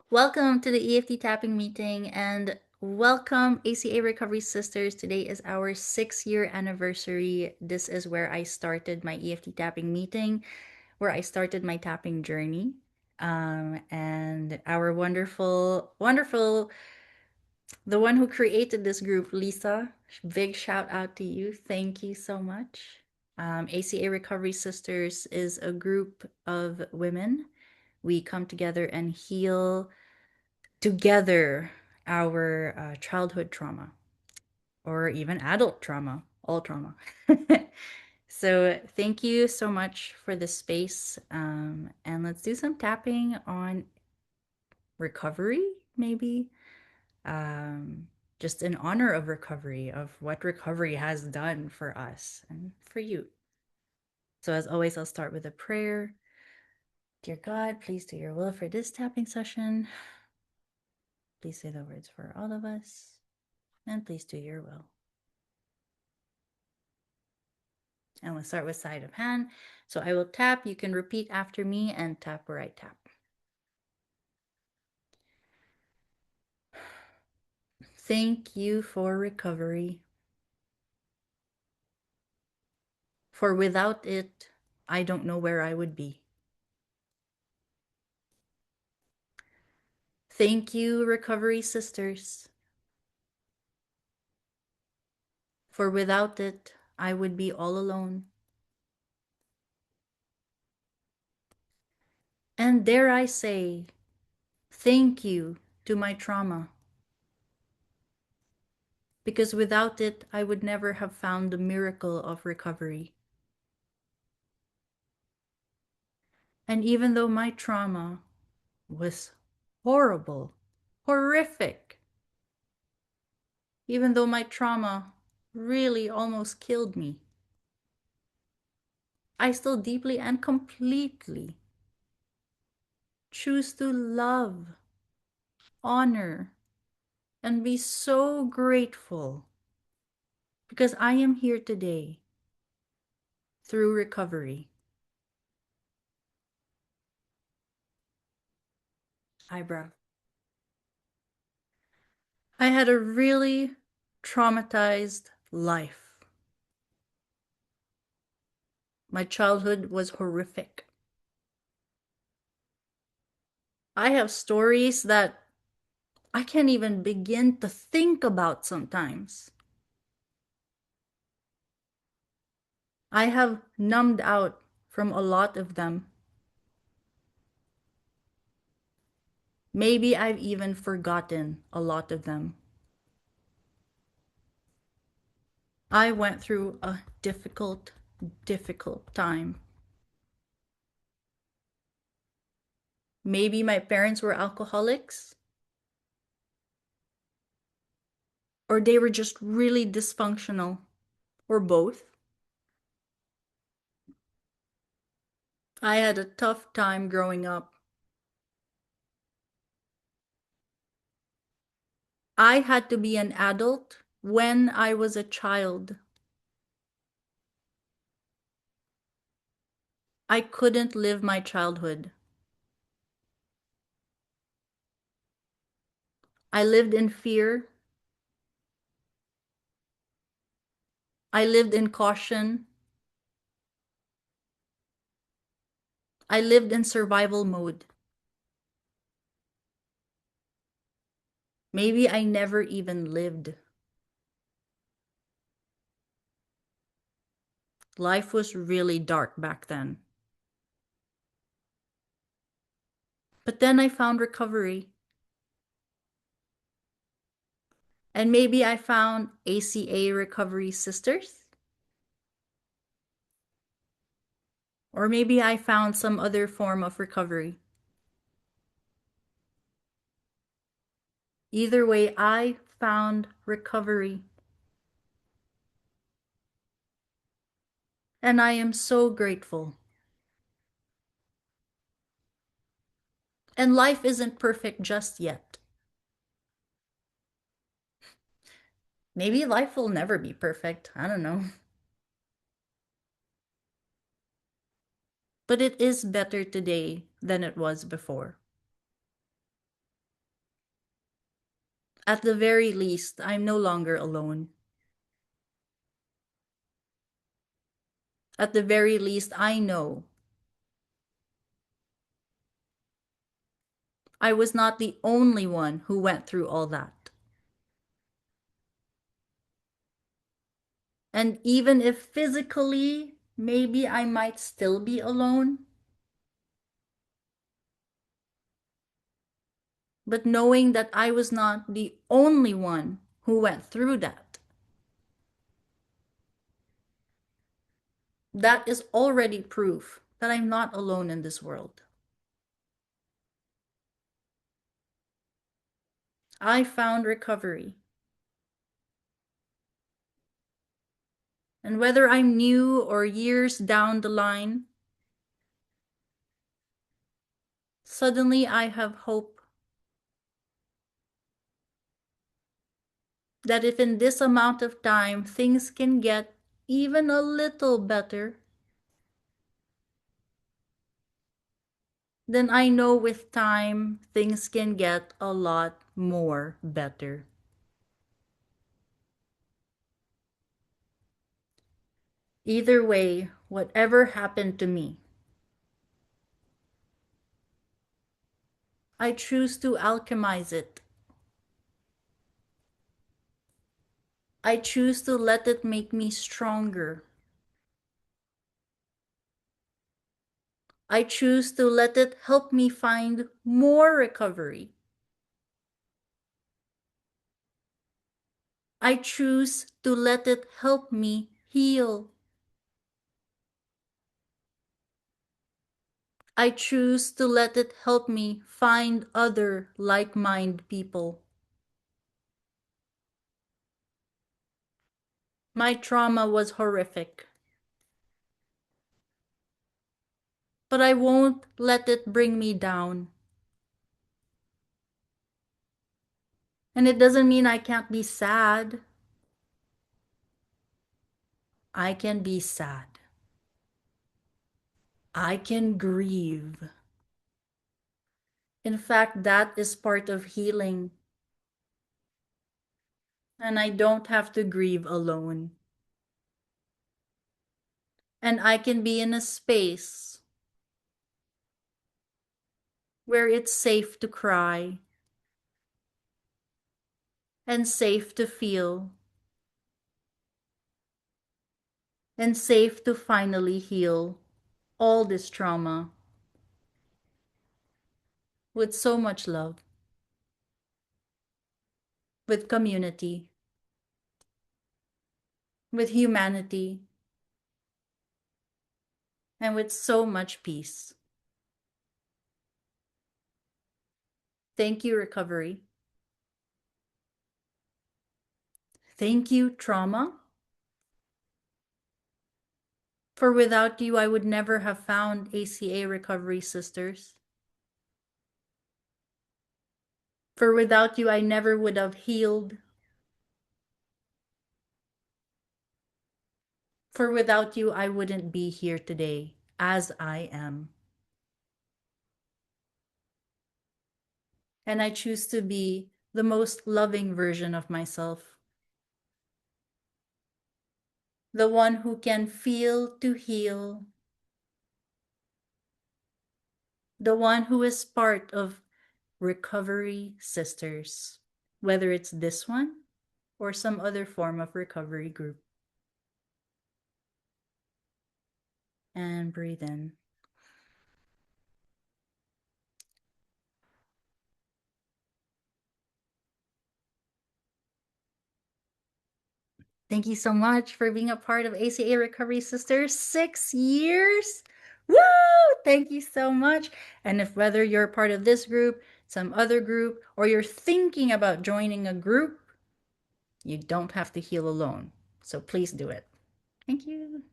Welcome to the EFT tapping meeting and welcome ACA Recovery Sisters. Today is our 6-year anniversary. This is where I started my EFT tapping meeting, where I started my tapping journey. And our wonderful, the one who created this group, Lisa, big shout out to you. Thank you so much. ACA Recovery Sisters is a group of women. We come together and heal together our childhood trauma or even adult trauma, all trauma. So, thank you so much for this space. And let's do some tapping on recovery, maybe. Um, just in honor of recovery, of what recovery has done for us and for you. So, as always, I'll start with a prayer. Dear God, please do your will for this tapping session. Please say the words for all of us. And please do your will. And we'll start with side of hand. So I will tap. You can repeat after me and tap where I tap. Thank you for recovery. For without it, I don't know where I would be. Thank you, Recovery Sisters. For without it, I would be all alone. And dare I say, thank you to my trauma. Because without it, I would never have found the miracle of recovery. And even though my trauma was horrible, horrific, even though my trauma really almost killed me, I still deeply and completely choose to love, honor, and be so grateful because I am here today through recovery. Eyebrow. I had a really traumatized life. My childhood was horrific. I have stories that I can't even begin to think about sometimes. I have numbed out from a lot of them. Maybe I've even forgotten a lot of them. I went through a difficult time. Maybe my parents were alcoholics, or they were just really dysfunctional, or both. I had a tough time growing up. I had to be an adult when I was a child. I couldn't live my childhood. I lived in fear. I lived in caution. I lived in survival mode. Maybe I never even lived. Life was really dark back then. But then I found recovery. And maybe I found ACA Recovery Sisters. Or maybe I found some other form of recovery. Either way, I found recovery. And I am so grateful. And life isn't perfect just yet. Maybe life will never be perfect. I don't know. But it is better today than it was before. At the very least, I'm no longer alone. At the very least, I know I was not the only one who went through all that. And even if physically, maybe I might still be alone, but knowing that I was not the only one who went through that, that is already proof that I'm not alone in this world. I found recovery. And whether I'm new or years down the line, suddenly I have hope that if in this amount of time things can get even a little better, then I know with time things can get a lot more better. Either way, whatever happened to me, I choose to alchemize it. I choose to let it make me stronger. I choose to let it help me find more recovery. I choose to let it help me heal. I choose to let it help me find other like-minded people. My trauma was horrific, but I won't let it bring me down. And it doesn't mean I can't be sad. I can be sad. I can grieve. In fact, that is part of healing. And I don't have to grieve alone. And I can be in a space where it's safe to cry and safe to feel and safe to finally heal all this trauma with so much love, with community, with humanity, and with so much peace. Thank you, recovery. Thank you, trauma. For without you, I would never have found ACA Recovery Sisters. For without you, I never would have healed. For without you, I wouldn't be here today as I am. And I choose to be the most loving version of myself. The one who can feel to heal. The one who is part of Recovery Sisters, whether it's this one or some other form of recovery group. And breathe in. Thank you so much for being a part of ACA Recovery Sisters. 6 years. Woo! Thank you so much. And if whether you're part of this group, some other group, or you're thinking about joining a group, you don't have to heal alone. So please do it. Thank you.